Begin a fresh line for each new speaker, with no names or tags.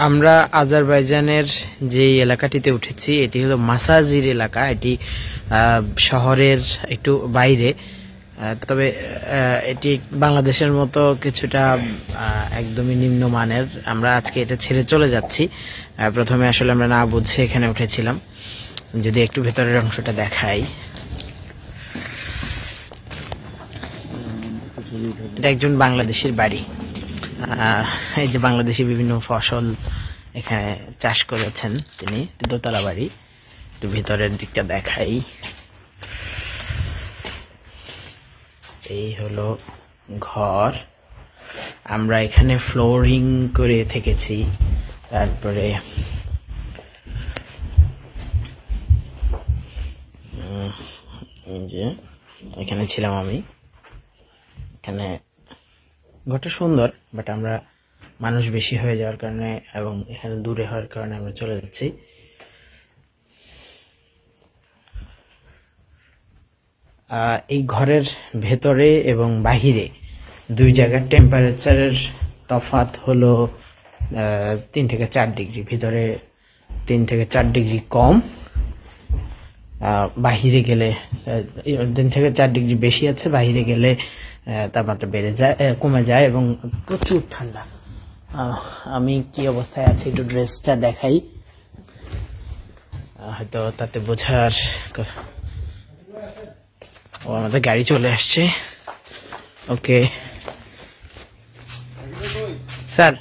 আমরা আজারবাইজানের যে এলাকাটিতে উঠেছি এটি হলো মাসাজির এলাকা। এটি শহরের একটু বাইরে, তবে এটি বাংলাদেশের মতো কিছুটা একদমই নিম্নমানের। আমরা আজকে এটা ছেড়ে চলে যাচ্ছি। প্রথমে আসলে আমরা না বুঝে এখানে উঠেছিলাম। যদি একটু ভেতরের অংশটা দেখাই, এটা একজন বাংলাদেশির বাড়ি। এই যে বাংলাদেশি বিভিন্ন ফসল এখানে চাষ করেছেন তিনি। দোতলা বাড়ি। একটু ভিতরের দিকটা দেখাই। এই হলো ঘর। আমরা এখানে ফ্লোরিং করে থেকেছি। তারপরে এই যে এখানে ছিলাম আমি। এখানে ঘরটা সুন্দর, বাট আমরা মানুষ বেশি হয়ে যাওয়ার কারণে এবং এখানে দূরে হওয়ার কারণে আমরা চলে যাচ্ছি। এই ঘরের ভেতরে এবং বাহিরে দুই জায়গার টেম্পারেচারের তফাৎ হলো 3 থেকে 4 ডিগ্রি। ভিতরে 3 থেকে 4 ডিগ্রি কম, বাহিরে গেলে 3 থেকে 4 ডিগ্রি বেশি আছে, বাহিরে গেলে তাপমাত্রা বেড়ে যায়, কমে যায় এবং প্রচুর ঠান্ডা। আমি কি অবস্থায় আছি একটু ড্রেসটা দেখাই, হয়তো তাতে বোঝার। ও আমাদের গাড়ি চলে আসছে। Okay sir.